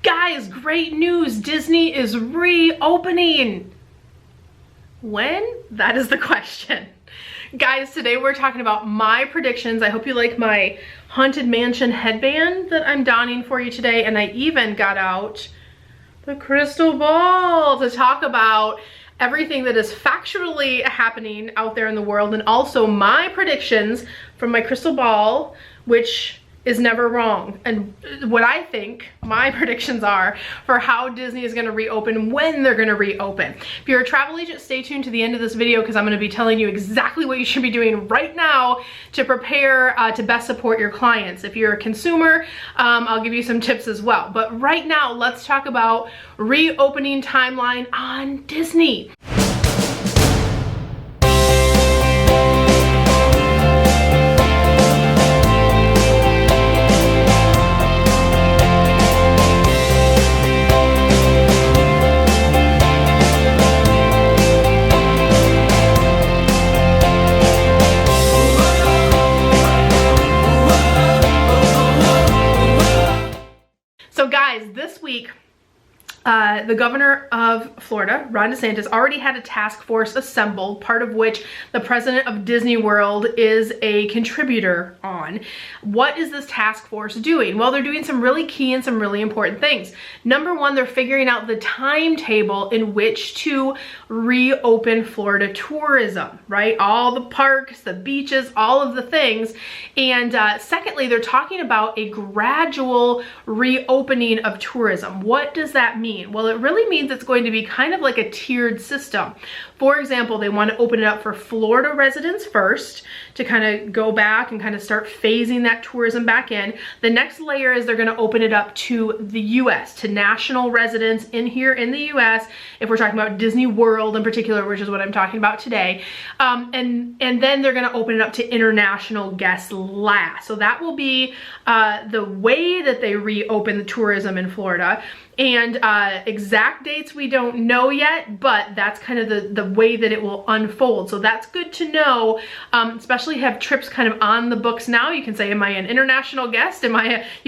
Guys, great news! Disney is reopening. When? That is the question. Guys, today we're talking about my predictions. I hope you like my Haunted Mansion headband that I'm donning for you today. And I even got out the crystal ball to talk about everything that is factually happening out there in the world, and also my predictions from my crystal ball, which is never wrong, and what I think my predictions are for how Disney is going to reopen, when they're going to reopen. If you're a travel agent, stay tuned to the end of this video because I'm going to be telling you exactly what you should be doing right now to prepare to best support your clients. If you're a consumer, I'll give you some tips as well. But right now, let's talk about reopening timeline on Disney. So guys, this week, the governor of Florida, Ron DeSantis, already had a task force assembled, part of which the president of Disney World is a contributor on. What is this task force doing? Well, they're doing some really key and some really important things. Number one, they're figuring out the timetable in which to reopen Florida tourism, right? All the parks, the beaches, all of the things. And secondly, they're talking about a gradual reopening of tourism. What does that mean? Well, it really means it's going to be kind of like a tiered system. For example, they want to open it up for Florida residents first to kind of go back and kind of start phasing that tourism back in. The next layer is they're going to open it up to the US, to national residents in here in the US, if we're talking about Disney World in particular, which is what I'm talking about today. And then they're going to open it up to international guests last. So that will be the way that they reopen the tourism in Florida. And exact dates we don't know yet, but that's kind of the way that it will unfold. So that's good to know, especially have trips kind of on the books now. You can say, am I an international guest? You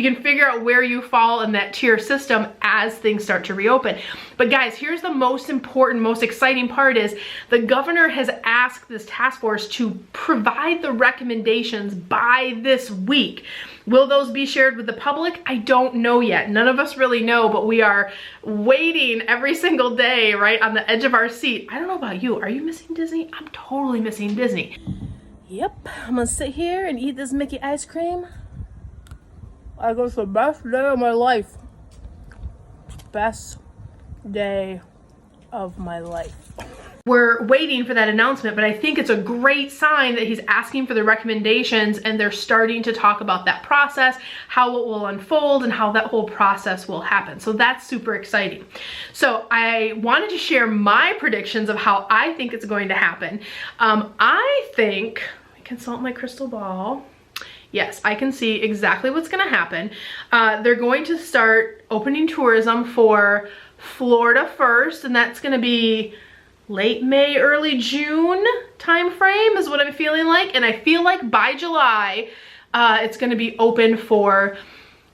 can figure out where you fall in that tier system as things start to reopen. But guys, here's the most important, most exciting part is the governor has asked this task force to provide the recommendations by this week. Will those be shared with the public? I don't know yet. None of us really know, but we are waiting every single day, right, on the edge of our seat. I don't know about you. Are you missing Disney? I'm totally missing Disney. Yep, I'm gonna sit here and eat this Mickey ice cream. I go, it's the best day of my life. Best day of my life. We're waiting for that announcement, but I think it's a great sign that he's asking for the recommendations and they're starting to talk about that process, how it will unfold, and how that whole process will happen. So that's super exciting. So I wanted to share my predictions of how I think it's going to happen. I think, let me consult my crystal ball. Yes, I can see exactly what's going to happen. They're going to start opening tourism for Florida first, and that's going to be late May, early June time frame is what I'm feeling like. And I feel like by July, it's going to be open for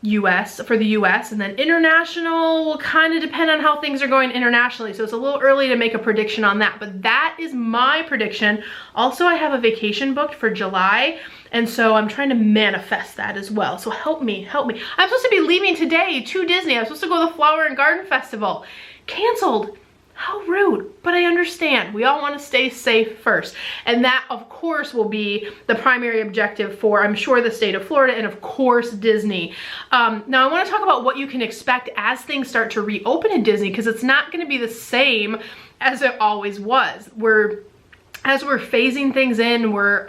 the US, and then international will kind of depend on how things are going internationally. So it's a little early to make a prediction on that, but that is my prediction. Also, I have a vacation booked for July, and so I'm trying to manifest that as well. So help me, help me. I'm supposed to be leaving today to Disney. I'm supposed to go to the Flower and Garden Festival. Canceled. How rude, but I understand. We all want to stay safe first. And that, of course, will be the primary objective for, I'm sure, the state of Florida and, of course, Disney. Now, I want to talk about what you can expect as things start to reopen in Disney, because it's not going to be the same as it always was. As we're phasing things in, we're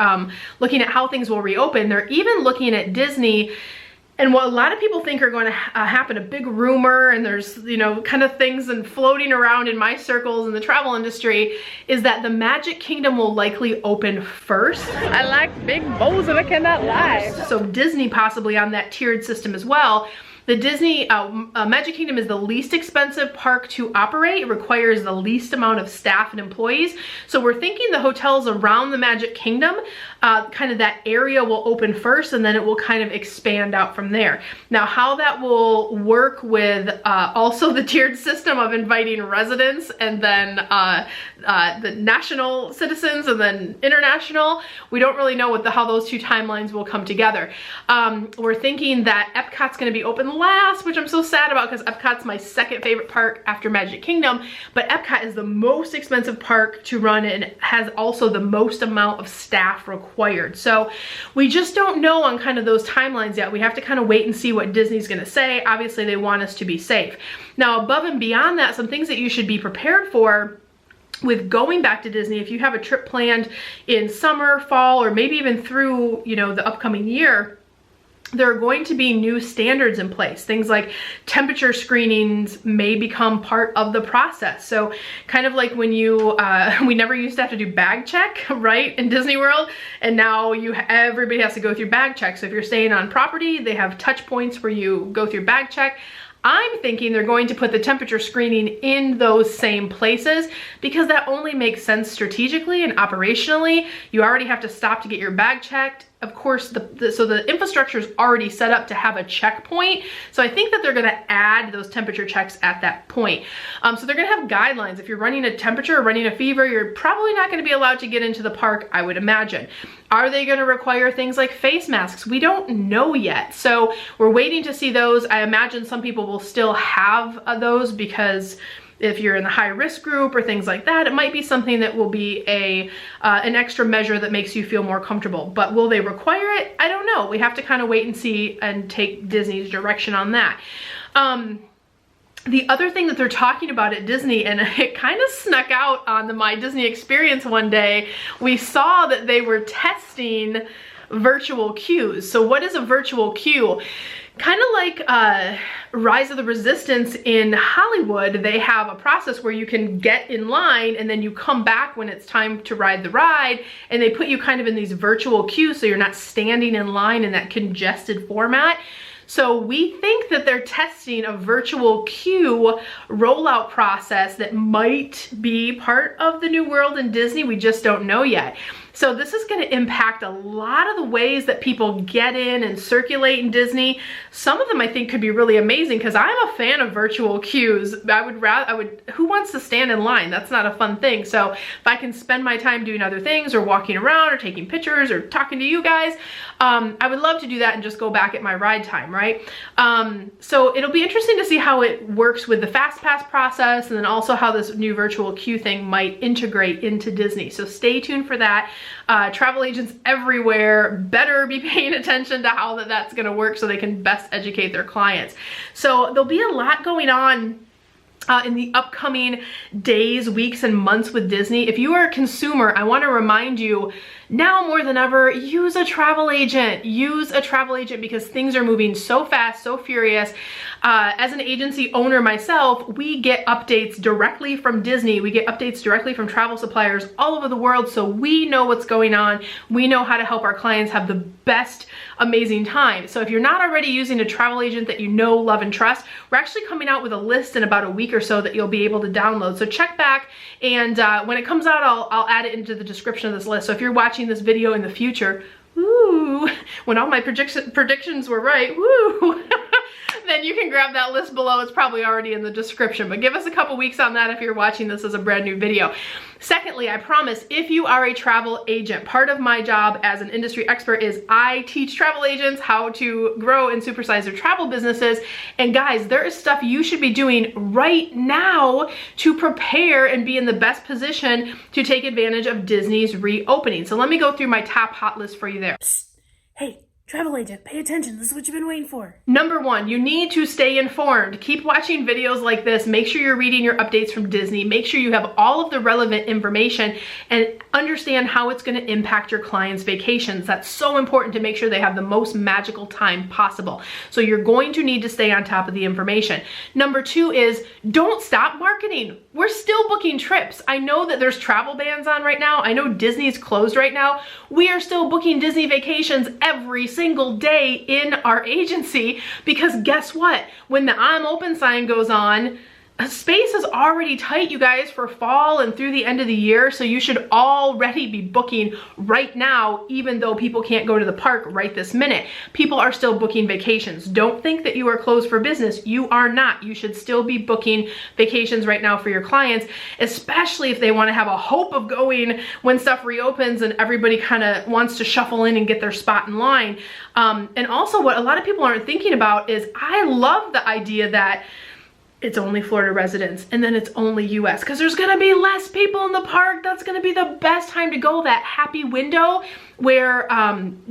looking at how things will reopen. They're even looking at Disney. And what a lot of people think are going to happen, a big rumor, and there's, you know, kind of things and floating around in my circles in the travel industry, is that the Magic Kingdom will likely open first. I like big bows and I cannot lie. So Disney possibly on that tiered system as well. The Disney Magic Kingdom is the least expensive park to operate. It requires the least amount of staff and employees. So we're thinking the hotels around the Magic Kingdom kind of that area will open first, and then it will kind of expand out from there. Now, how that will work with also the tiered system of inviting residents and then the national citizens and then international, we don't really know how those two timelines will come together. We're thinking that Epcot's going to be open last, which I'm so sad about because Epcot's my second favorite park after Magic Kingdom, but Epcot is the most expensive park to run and has also the most amount of staff required. So we just don't know on kind of those timelines yet. We have to kind of wait and see what Disney's going to say. Obviously, they want us to be safe. Now, above and beyond that, some things that you should be prepared for with going back to Disney, if you have a trip planned in summer, fall, or maybe even through, you know, the upcoming year, there are going to be new standards in place. Things like temperature screenings may become part of the process. So kind of like when you, we never used to have to do bag check, right, in Disney World, and now everybody has to go through bag check. So if you're staying on property, they have touch points where you go through bag check. I'm thinking they're going to put the temperature screening in those same places because that only makes sense strategically and operationally. You already have to stop to get your bag checked. Of course, so the infrastructure is already set up to have a checkpoint. So I think that they're going to add those temperature checks at that point. So they're going to have guidelines. If you're running a temperature or running a fever, you're probably not going to be allowed to get into the park, I would imagine. Are they going to require things like face masks? We don't know yet. So we're waiting to see those. I imagine some people will still have those because if you're in the high risk group or things like that, it might be something that will be an extra measure that makes you feel more comfortable. But will they require it? I don't know. We have to kind of wait and see and take Disney's direction on that. The other thing that they're talking about at Disney, and it kind of snuck out on the My Disney Experience one day, we saw that they were testing virtual queues. So what is a virtual queue? Kind of like Rise of the Resistance in Hollywood, they have a process where you can get in line and then you come back when it's time to ride the ride, and they put you kind of in these virtual queues so you're not standing in line in that congested format. So we think that they're testing a virtual queue rollout process that might be part of the new world in Disney. We just don't know yet. So this is going to impact a lot of the ways that people get in and circulate in Disney. Some of them I think could be really amazing because I'm a fan of virtual queues. Who wants to stand in line? That's not a fun thing. So if I can spend my time doing other things or walking around or taking pictures or talking to you guys, I would love to do that and just go back at my ride time, right? So it'll be interesting to see how it works with the Fast Pass process, and then also how this new virtual queue thing might integrate into Disney. So stay tuned for that. Travel agents everywhere better be paying attention to how that's going to work so they can best educate their clients. So there'll be a lot going on in the upcoming days, weeks, and months with Disney. If you are a consumer, I want to remind you, now more than ever, use a travel agent. Use a travel agent because things are moving so fast, so furious. As an agency owner myself, we get updates directly from Disney. We get updates directly from travel suppliers all over the world, so we know what's going on. We know how to help our clients have the best, amazing time. So if you're not already using a travel agent that you know, love, and trust, we're actually coming out with a list in about a week or so that you'll be able to download. So check back, and when it comes out, I'll add it into the description of this list. So if you're watching this video in the future, woo, when all my predictions were right, woo, then you can grab that list below. It's probably already in the description, but give us a couple weeks on that if you're watching this as a brand new video. Secondly, I promise, if you are a travel agent, part of my job as an industry expert is I teach travel agents how to grow and supersize their travel businesses. And guys, there is stuff you should be doing right now to prepare and be in the best position to take advantage of Disney's reopening. So let me go through my top hot list for you there. Psst. Hey, travel agent, pay attention. This is what you've been waiting for. Number one, you need to stay informed. Keep watching videos like this. Make sure you're reading your updates from Disney. Make sure you have all of the relevant information and understand how it's going to impact your clients' vacations. That's so important to make sure they have the most magical time possible. So you're going to need to stay on top of the information. Number two is don't stop marketing. We're still booking trips. I know that there's travel bans on right now. I know Disney's closed right now. We are still booking Disney vacations every single day in our agency because guess what? When the I'm open sign goes on, space is already tight, you guys, for fall and through the end of the year, so you should already be booking right now, even though people can't go to the park right this minute. People are still booking vacations. Don't think that you are closed for business. You are not. You should still be booking vacations right now for your clients, especially if they want to have a hope of going when stuff reopens and everybody kind of wants to shuffle in and get their spot in line. And also what a lot of people aren't thinking about is, I love the idea that it's only Florida residents and then it's only US, because there's gonna be less people in the park. That's gonna be the best time to go, that happy window where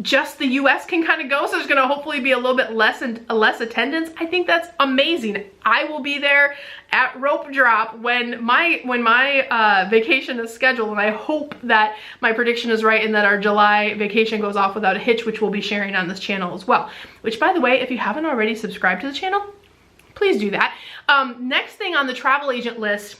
just the US can kind of go. So there's gonna hopefully be a little bit less attendance. I think that's amazing. I will be there at rope drop when my vacation is scheduled, and I hope that my prediction is right and that our July vacation goes off without a hitch, which we'll be sharing on this channel as well. Which, by the way, if you haven't already subscribed to the channel, please do that. Next thing on the travel agent list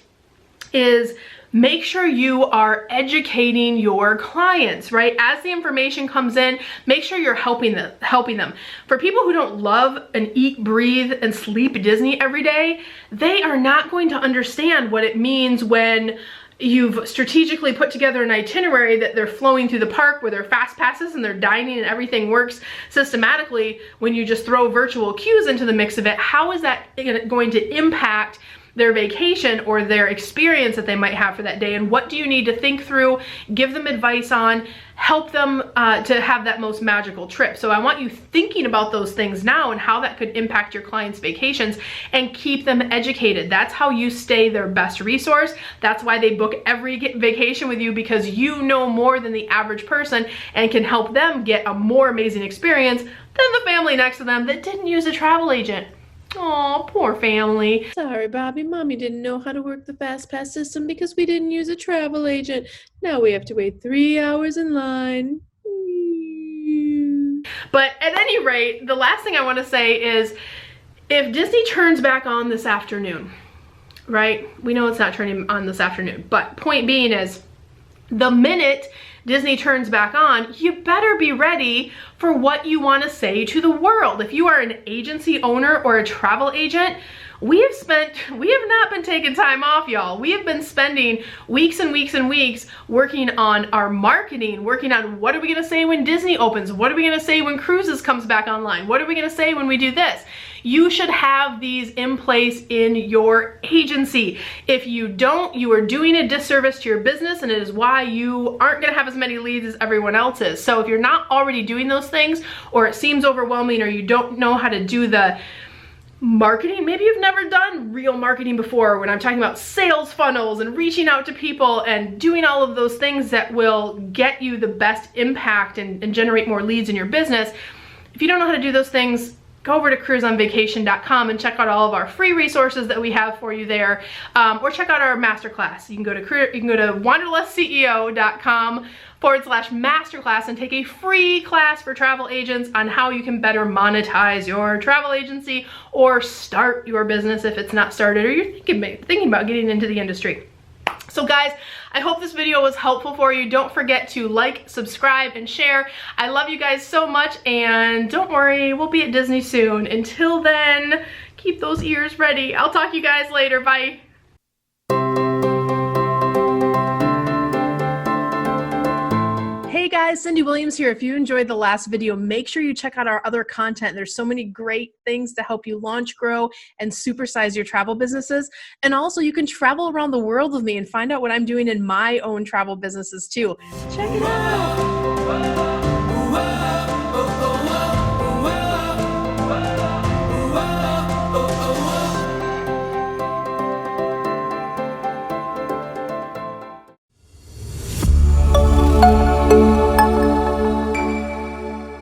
is make sure you are educating your clients, right? As the information comes in, make sure you're helping them. For people who don't love and eat, breathe, and sleep Disney every day, they are not going to understand what it means when you've strategically put together an itinerary that they're flowing through the park where they're fast passes and they're dining and everything works systematically. When you just throw virtual queues into the mix of it, how is that going to impact their vacation or their experience that they might have for that day? And what do you need to think through, give them advice on, help them to have that most magical trip? So I want you thinking about those things now and how that could impact your clients' vacations, and keep them educated. That's how you stay their best resource. That's why they book every vacation with you, because you know more than the average person and can help them get a more amazing experience than the family next to them that didn't use a travel agent. Oh, poor family. Sorry, Bobby. Mommy didn't know how to work the FastPass system because we didn't use a travel agent. Now we have to wait 3 hours in line. But at any rate, the last thing I want to say is, if Disney turns back on this afternoon, right? We know it's not turning on this afternoon, but point being is, the minute Disney turns back on, you better be ready for what you want to say to the world. If you are an agency owner or a travel agent, we have not been taking time off, y'all. We have been spending weeks and weeks and weeks working on our marketing, working on what are we gonna say when Disney opens? What are we gonna say when cruises comes back online? What are we gonna say when we do this? You should have these in place in your agency. If you don't, you are doing a disservice to your business, and it is why you aren't gonna have as many leads as everyone else is. So if you're not already doing those things, or it seems overwhelming, or you don't know how to do the marketing, maybe you've never done real marketing before, when I'm talking about sales funnels and reaching out to people and doing all of those things that will get you the best impact and generate more leads in your business. If you don't know how to do those things, go over to cruiseonvacation.com and check out all of our free resources that we have for you there, or check out our masterclass. You can go to wanderlessceo.com/masterclass and take a free class for travel agents on how you can better monetize your travel agency or start your business if it's not started, or you're thinking about getting into the industry. So guys, I hope this video was helpful for you. Don't forget to like, subscribe, and share. I love you guys so much, and don't worry, we'll be at Disney soon. Until then, keep those ears ready. I'll talk to you guys later. Bye. Hey guys, Cyndi Williams here. If you enjoyed the last video, make sure you check out our other content. There's so many great things to help you launch, grow, and supersize your travel businesses. And also, you can travel around the world with me and find out what I'm doing in my own travel businesses too. Check it out.